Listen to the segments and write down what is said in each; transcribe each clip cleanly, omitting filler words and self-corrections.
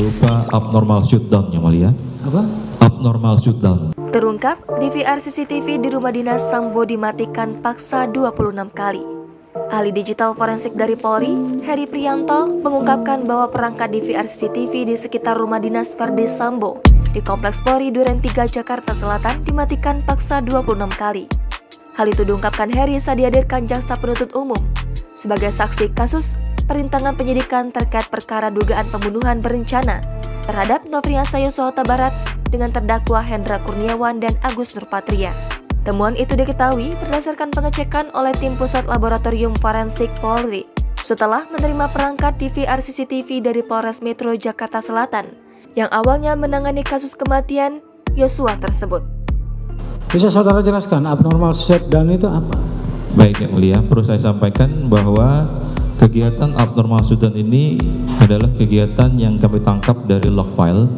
berupa abnormal shutdown yang mulia. Apa? Abnormal shutdown. Terungkap, DVR CCTV di rumah dinas Sambo dimatikan paksa 26 kali. Ahli digital forensik dari Polri, Heri Priyanto, mengungkapkan bahwa perangkat DVR CCTV di sekitar rumah dinas Verdi Sambo di Kompleks Polri Duren 3 Jakarta Selatan dimatikan paksa 26 kali. Hal itu diungkapkan Heri saat dihadirkan jaksa penuntut umum sebagai saksi kasus perintangan penyidikan terkait perkara dugaan pembunuhan berencana terhadap Nofriansah Yosua Huta Barat dengan terdakwa Hendra Kurniawan dan Agus Nurpatria. Temuan itu diketahui berdasarkan pengecekan oleh tim Pusat Laboratorium Forensik Polri setelah menerima perangkat DVR CCTV dari Polres Metro Jakarta Selatan yang awalnya menangani kasus kematian Yosua tersebut. Bisa saudara jelaskan abnormal shutdown itu apa? Baik yang mulia, perlu saya sampaikan bahwa kegiatan abnormal shutdown ini adalah kegiatan yang kami tangkap dari log file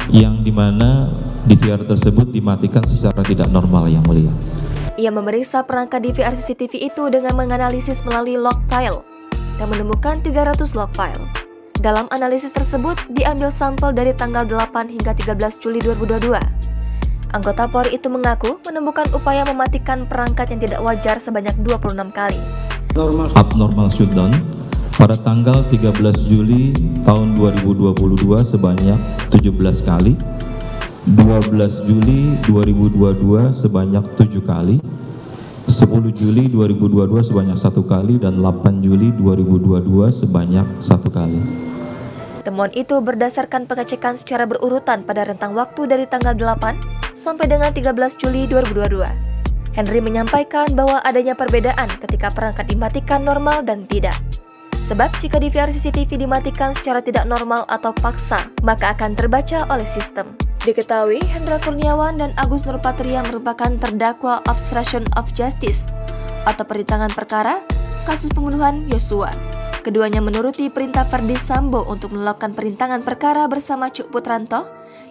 yang dimana DVR tersebut dimatikan secara tidak normal yang mulia. Ia memeriksa perangkat DVR CCTV itu dengan menganalisis melalui log file dan menemukan 300 log file. Dalam analisis tersebut diambil sampel dari tanggal 8 hingga 13 Juli 2022. Anggota Polri itu mengaku menemukan upaya mematikan perangkat yang tidak wajar sebanyak 26 kali. Abnormal shutdown pada tanggal 13 Juli tahun 2022 sebanyak 17 kali, 12 Juli 2022 sebanyak 7 kali, 10 Juli 2022 sebanyak 1 kali, dan 8 Juli 2022 sebanyak 1 kali. Temuan itu berdasarkan pengecekan secara berurutan pada rentang waktu dari tanggal 8 sampai dengan 13 Juli 2022. Henry menyampaikan bahwa adanya perbedaan ketika perangkat dimatikan normal dan tidak. Sebab jika DVR CCTV dimatikan secara tidak normal atau paksa, maka akan terbaca oleh sistem. Diketahui, Hendra Kurniawan dan Agus Nurpatria merupakan terdakwa obstruction of justice atau perintangan perkara kasus pembunuhan Yosua. Keduanya menuruti perintah Verdi Sambo untuk melakukan perintangan perkara bersama Cuk Putranto,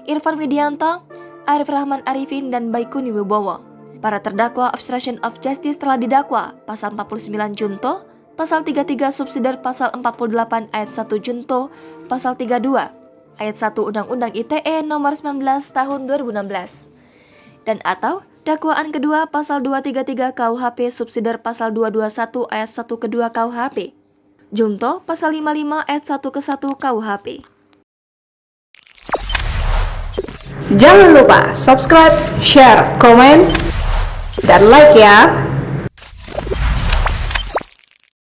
Irfan Widianto, Arif Rahman Arifin, dan Baikuni Wibowo. Para terdakwa obstruction of justice telah didakwa pasal 49 Junto, pasal 33 subsidiar pasal 48 ayat 1 Junto, pasal 32 ayat 1 Undang-Undang ITE nomor 19 tahun 2016. Dan atau dakwaan kedua pasal 233 KUHP subsidiar pasal 221 ayat 1 kedua KUHP. Junto pasal 55 ayat 1 ke 1 KUHP. Jangan lupa subscribe, share, komen, dan like ya.